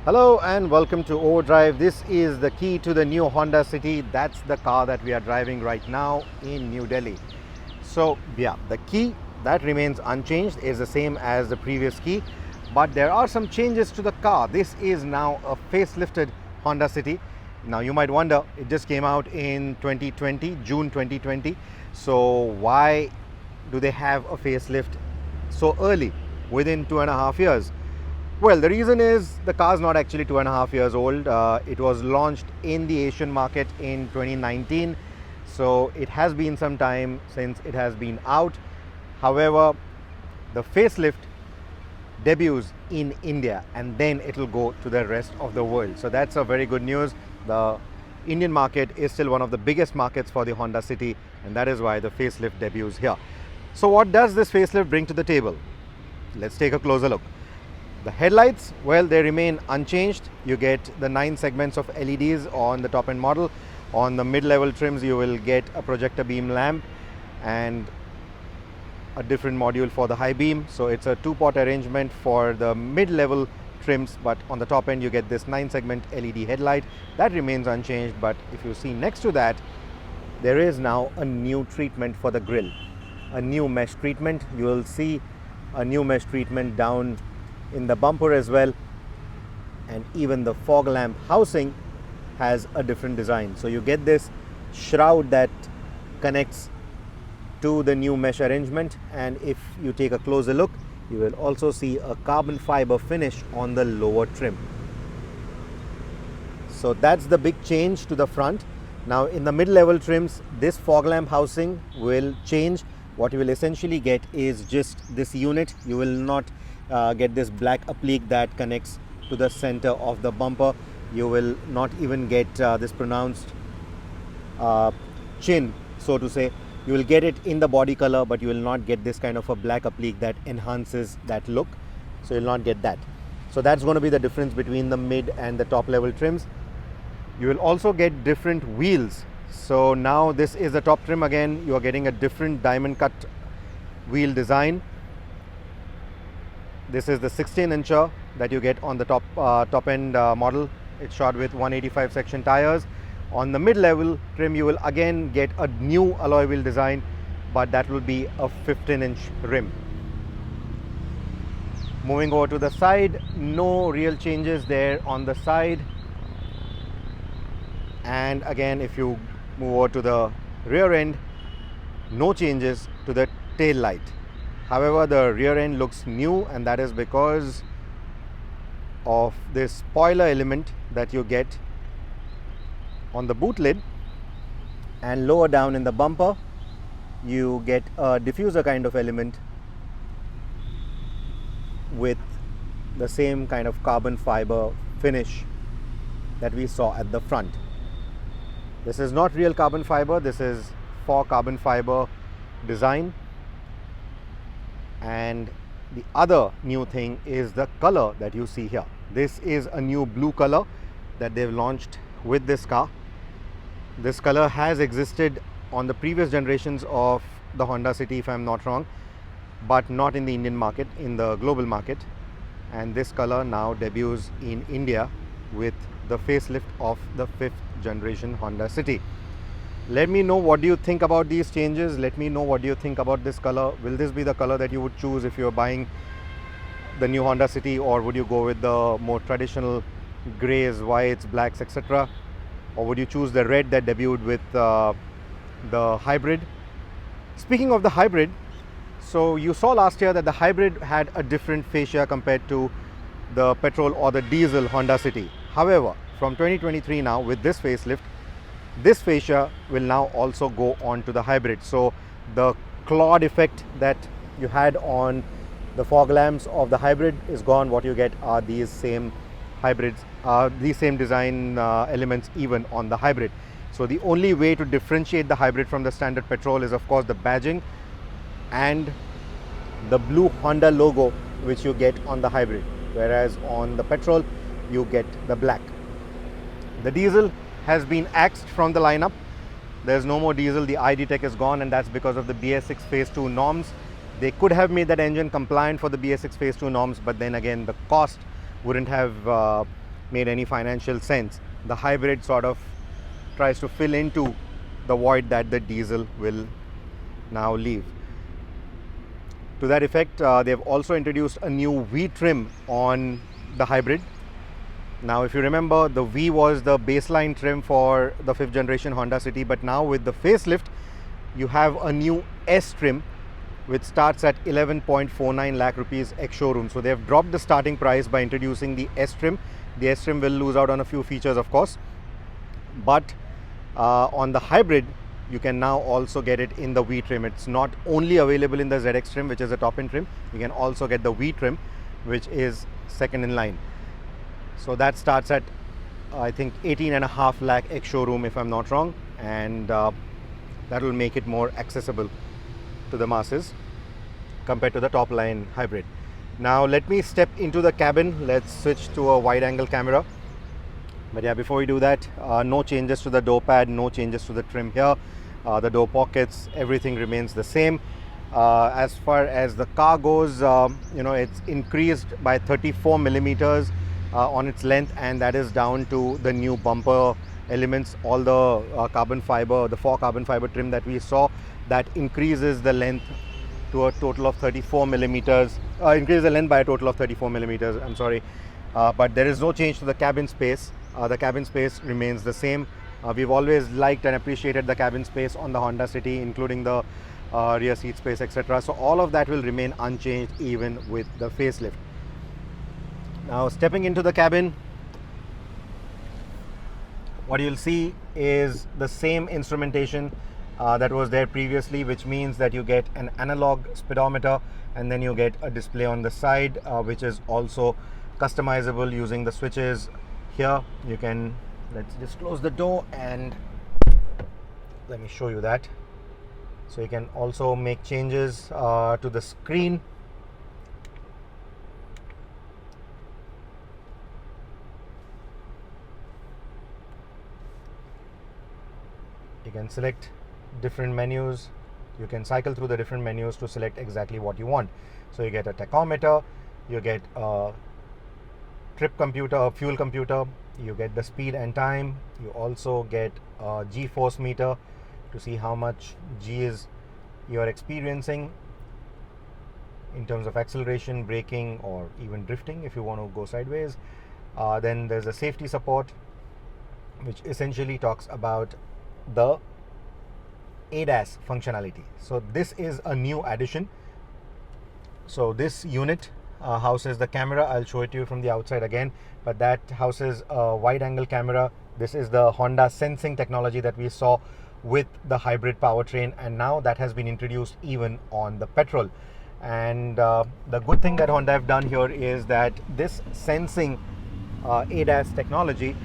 Hello and welcome to Overdrive. This is the key to the new Honda City. That's the car that we are driving right now in New Delhi. So yeah, the key that remains unchanged is the same as the previous key, but there are some changes to the car. This is now a facelifted Honda City. Now you might wonder, it just came out in 2020, June 2020. So why do they have a facelift so early, within 2.5 years? Well, the reason is the car is not actually 2.5 years old. It was launched in the Asian market in 2019. So it has been some time since it has been out. However, the facelift debuts in India and then it will go to the rest of the world. So that's a very good news. The Indian market is still one of the biggest markets for the Honda City, and that is why the facelift debuts here. So what does this facelift bring to the table? Let's take a closer look. The headlights, well, they remain unchanged. You get the 9 segments of LEDs on the top end model. On the mid-level trims, you will get a projector beam lamp and a different module for the high beam. So it's a 2-pot arrangement for the mid-level trims, but on the top end you get this 9-segment LED headlight. That remains unchanged, but if you see next to that, there is now a new treatment for the grille. A new mesh treatment. You will see a new mesh treatment down in the bumper as well, and even the fog lamp housing has a different design. So you get this shroud that connects to the new mesh arrangement, and if you take a closer look, you will also see a carbon fiber finish on the lower trim. So that's the big change to the front. Now in the mid-level trims, this fog lamp housing will change. What you will essentially get is just this unit. You will not get this black applique that connects to the center of the bumper. You will not even get this pronounced chin, so to say. You will get it in the body color, but you will not get this kind of a black applique that enhances that look. So you'll not get that. So that's going to be the difference between the mid and the top level trims. You will also get different wheels. So now this is the top trim again. You are getting a different diamond cut wheel design. This is the 16-incher that you get on the top end model. It's shot with 185 section tires. On the mid-level trim, you will again get a new alloy wheel design, but that will be a 15-inch rim. Moving over to the side, no real changes there on the side. And again, if you move over to the rear end, no changes to the tail light. However, the rear end looks new, and that is because of this spoiler element that you get on the boot lid, and lower down in the bumper you get a diffuser kind of element with the same kind of carbon fiber finish that we saw at the front. This is not real carbon fiber, this is for carbon fiber design. And the other new thing is the color that you see here. This is a new blue color that they've launched with this car. This color has existed on the previous generations of the Honda City, if I'm not wrong, but not in the Indian market, in the global market. And this color now debuts in India with the facelift of the 5th generation Honda City. Let me know what do you think about these changes. Let me know what do you think about this color. Will this be the color that you would choose if you're buying the new Honda City, or would you go with the more traditional grays, whites, blacks, etc.? Or would you choose the red that debuted with the hybrid? Speaking of the hybrid, so you saw last year that the hybrid had a different fascia compared to the petrol or the diesel Honda City. However, from 2023 now, with this facelift, this fascia will now also go on to the hybrid. So the clawed effect that you had on the fog lamps of the hybrid is gone. What you get are these same hybrids, these same design elements even on the hybrid. So the only way to differentiate the hybrid from the standard petrol is of course the badging and the blue Honda logo which you get on the hybrid, whereas on the petrol you get the black. The diesel has been axed from the lineup. There's no more diesel. The ID Tech is gone, and that's because of the BS6 Phase 2 norms. They could have made that engine compliant for the BS6 Phase 2 norms, but then again the cost wouldn't have made any financial sense. The hybrid sort of tries to fill into the void that the diesel will now leave. To that effect, they've also introduced a new V trim on the hybrid. Now, if you remember, the V was the baseline trim for the 5th generation Honda City, but now with the facelift, you have a new S trim which starts at 11.49 lakh rupees ex-showroom. So they've dropped the starting price by introducing the S trim. The S trim will lose out on a few features, of course, but on the hybrid, you can now also get it in the V trim. It's not only available in the ZX trim, which is the top end trim. You can also get the V trim, which is second in line. So that starts at I think 18.5 lakh ex-showroom, if I'm not wrong, and that will make it more accessible to the masses compared to the top line hybrid. Now let me step into the cabin. Let's switch to a wide angle camera. But yeah, before we do that, no changes to the door pad, no changes to the trim here. The door pockets, everything remains the same. As far as the car goes, it's increased by 34 millimeters on its length, and that is down to the new bumper elements. All the carbon fiber, the 4 carbon fiber trim that we saw, that increases the length to a total of 34 millimeters. Increases the length by a total of 34 millimeters. I'm sorry, but there is no change to the cabin space. The cabin space remains the same. We've always liked and appreciated the cabin space on the Honda City, including the rear seat space, etc. So all of that will remain unchanged even with the facelift. Now stepping into the cabin, what you'll see is the same instrumentation that was there previously, which means that you get an analog speedometer, and then you get a display on the side, which is also customizable using the switches. Here you can, let's just close the door and let me show you that. So you can also make changes to the screen. You can select different menus. You can cycle through the different menus to select exactly what you want. So you get a tachometer, you get a trip computer, a fuel computer, you get the speed and time. You also get a G-force meter to see how much G's you are experiencing in terms of acceleration, braking, or even drifting if you want to go sideways. Then there's a safety support, which essentially talks about the ADAS functionality. So this is a new addition. So this unit houses the camera. I'll show it to you from the outside again, but that houses a wide angle camera. This is the Honda sensing technology that we saw with the hybrid powertrain, and now that has been introduced even on the petrol. And the good thing that Honda have done here is that this sensing ADAS technology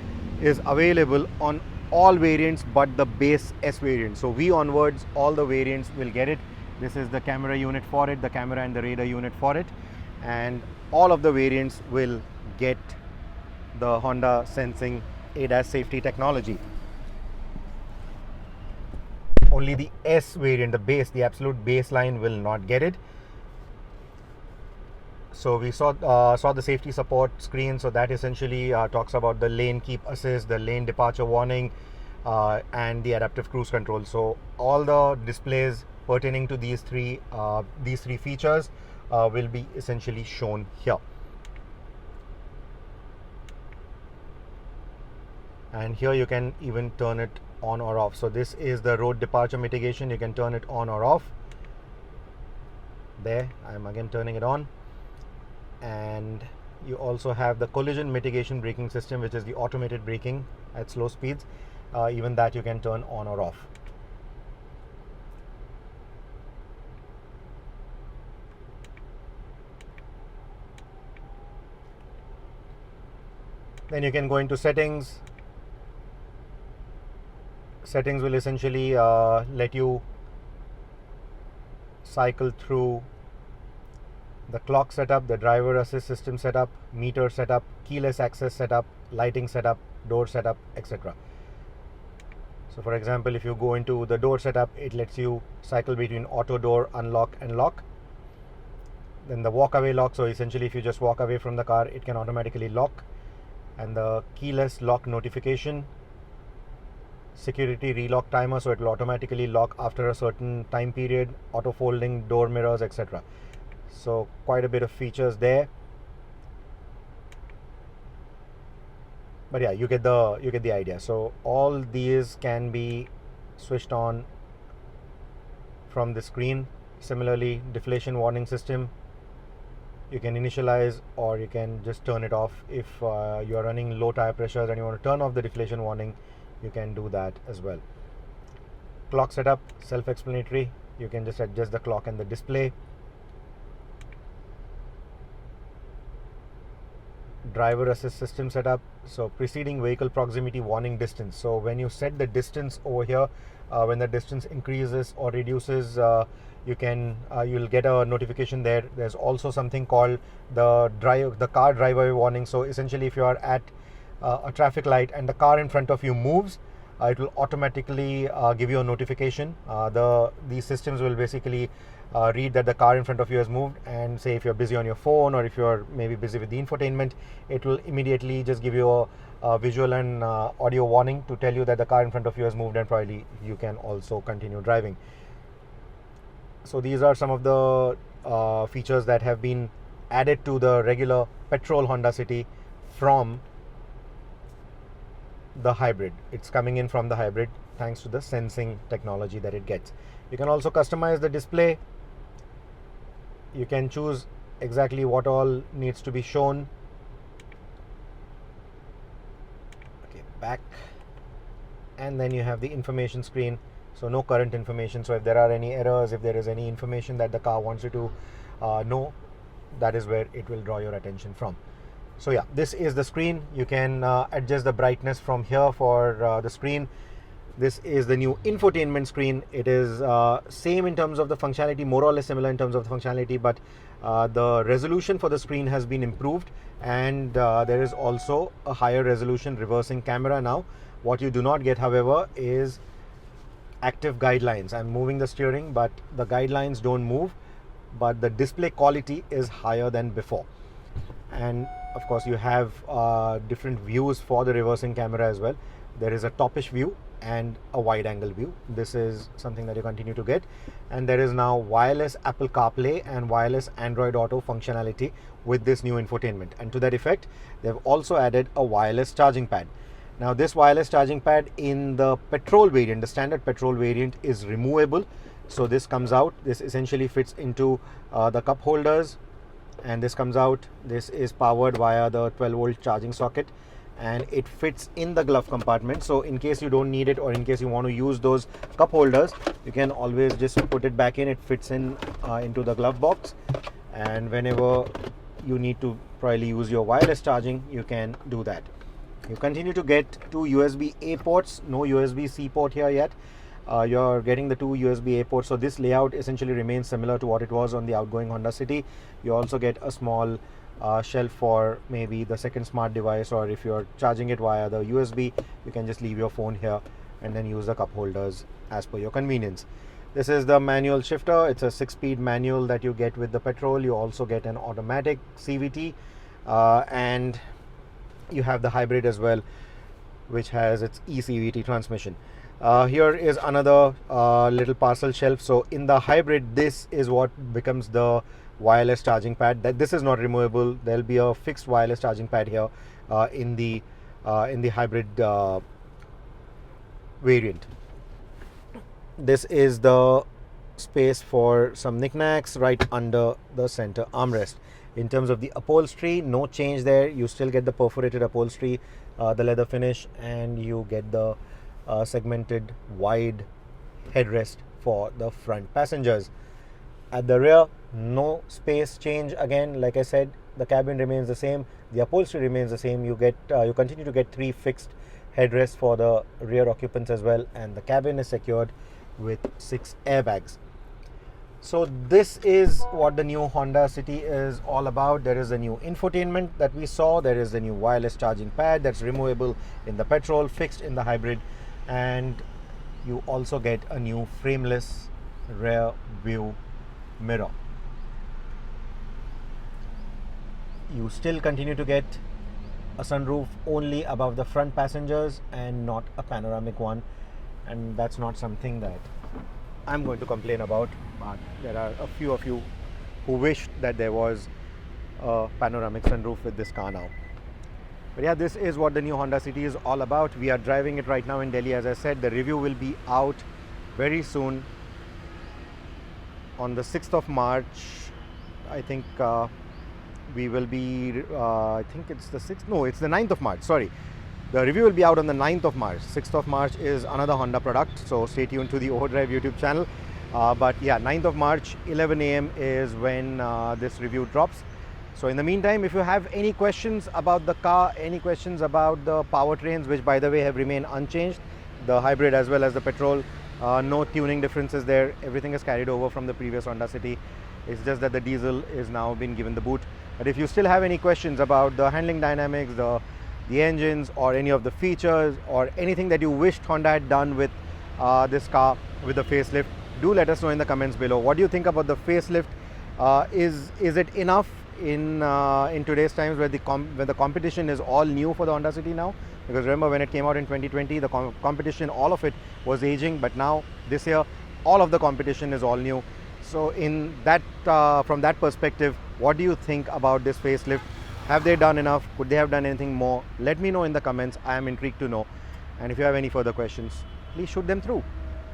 is available on all variants but the base S variant. So V onwards, all the variants will get it. This is the camera unit for it, the camera and the radar unit for it, and all of the variants will get the Honda sensing ADAS safety technology. Only the S variant, the base, the absolute baseline, will not get it. So we saw the safety support screen. So that essentially talks about the lane keep assist, the lane departure warning, and the adaptive cruise control. So all the displays pertaining to these three features will be essentially shown here. And here you can even turn it on or off. So this is the road departure mitigation. You can turn it on or off. There, I'm again turning it on. And you also have the collision mitigation braking system, which is the automated braking at slow speeds. Even that you can turn on or off. Then you can go into settings. Settings will essentially let you cycle through the clock setup, the driver assist system setup, meter setup, keyless access setup, lighting setup, door setup, etc. So for example, if you go into the door setup, it lets you cycle between auto door, unlock and lock. Then the walk away lock, so essentially if you just walk away from the car, it can automatically lock. and the keyless lock notification, security relock timer, so it will automatically lock after a certain time period, auto folding door mirrors, etc. So quite a bit of features there. But yeah, you get the idea. So all these can be switched on from the screen. Similarly, deflation warning system, you can initialize or you can just turn it off. If you are running low tire pressures and you want to turn off the deflation warning, you can do that as well. Clock setup, self-explanatory. You can just adjust the clock and the display. Driver assist system setup, so preceding vehicle proximity warning distance. So when you set the distance over here, when the distance increases or reduces, you'll get a notification there. There's also something called the car driver warning. So essentially, if you are at a traffic light and the car in front of you moves, it will automatically give you a notification. These systems will basically read that the car in front of you has moved, and say if you're busy on your phone or if you're maybe busy with the infotainment, it will immediately just give you a visual and audio warning to tell you that the car in front of you has moved, and probably you can also continue driving. So these are some of the features that have been added to the regular petrol Honda City from the hybrid. It's coming in from the hybrid thanks to the sensing technology that it gets. You can also customize the display. You can choose exactly what all needs to be shown. Okay, back. And then you have the information screen. So no current information. So if there are any errors, if there is any information that the car wants you to know, that is where it will draw your attention from. So yeah, this is the screen. You can adjust the brightness from here for the screen. This is the new infotainment screen. It is same in terms of the functionality, more or less similar in terms of the functionality, but the resolution for the screen has been improved, and there is also a higher resolution reversing camera now. What you do not get, however, is active guidelines. I'm moving the steering, but the guidelines don't move, but the display quality is higher than before. And of course, you have different views for the reversing camera as well. There is a topish view and a wide angle view. This is something that you continue to get, and there is now wireless Apple CarPlay and wireless Android Auto functionality with this new infotainment. And to that effect, they've also added a wireless charging pad. Now this wireless charging pad in the petrol variant, the standard petrol variant, is removable. So this comes out, this essentially fits into the cup holders, and this comes out. This is powered via the 12-volt charging socket, and it fits in the glove compartment. So in case you don't need it, or in case you want to use those cup holders, you can always just put it back in. It fits in into the glove box, and whenever you need to probably use your wireless charging, you can do that. You continue to get two USB-A ports, no USB-C port here yet. You're getting the two USB-A ports, so this layout essentially remains similar to what it was on the outgoing Honda City. You also get a small shelf for maybe the second smart device, or if you're charging it via the USB, you can just leave your phone here and then use the cup holders as per your convenience. This is the manual shifter. It's a 6-speed manual that you get with the petrol. You also get an automatic CVT, and you have the hybrid as well, which has its eCVT transmission. Here is another little parcel shelf. So in the hybrid, this is what becomes the wireless charging pad. That this is not removable. There'll be a fixed wireless charging pad here in the hybrid variant. This is the space for some knickknacks right under the center armrest. In terms of the upholstery, no change there. You still get the perforated upholstery, the leather finish, and you get the segmented wide headrest for the front passengers. At the rear, no space change. Again, like I said, the cabin remains the same, the upholstery remains the same. You continue to get 3 fixed headrests for the rear occupants as well, and the cabin is secured with 6 airbags. So this is what the new Honda City is all about. There is a new infotainment that we saw. There is a new wireless charging pad that's removable in the petrol, fixed in the hybrid, and you also get a new frameless rear view mirror. You still continue to get a sunroof only above the front passengers and not a panoramic one, and that's not something that I'm going to complain about, but there are a few of you who wished that there was a panoramic sunroof with this car now. But yeah, this is what the new Honda City is all about. We are driving it right now in Delhi. As I said, the review will be out very soon on the 6th of March. I think we will be, I think it's the 6th, no, it's the 9th of March, sorry. The review will be out on the 9th of March. 6th of March is another Honda product, so stay tuned to the OVERDRIVE YouTube channel. But yeah, 9th of March, 11 AM is when this review drops. So in the meantime, if you have any questions about the car, any questions about the powertrains, which by the way have remained unchanged, the hybrid as well as the petrol, no tuning differences there, everything is carried over from the previous Honda City. It's just that the diesel is now been given the boot. But if you still have any questions about the handling dynamics, the engines, or any of the features, or anything that you wished Honda had done with this car with the facelift, do let us know in the comments below. What do you think about the facelift? Is it enough in today's times where the competition is all new for the Honda City now? Because remember, when it came out in 2020, the competition, all of it was aging, but now this year all of the competition is all new. So in that from that perspective, what do you think about this facelift? Have they done enough? Could they have done anything more? Let me know in the comments. I am intrigued to know. And if you have any further questions, please shoot them through.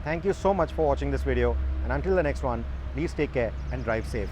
Thank you so much for watching this video, and until the next one, please take care and drive safe.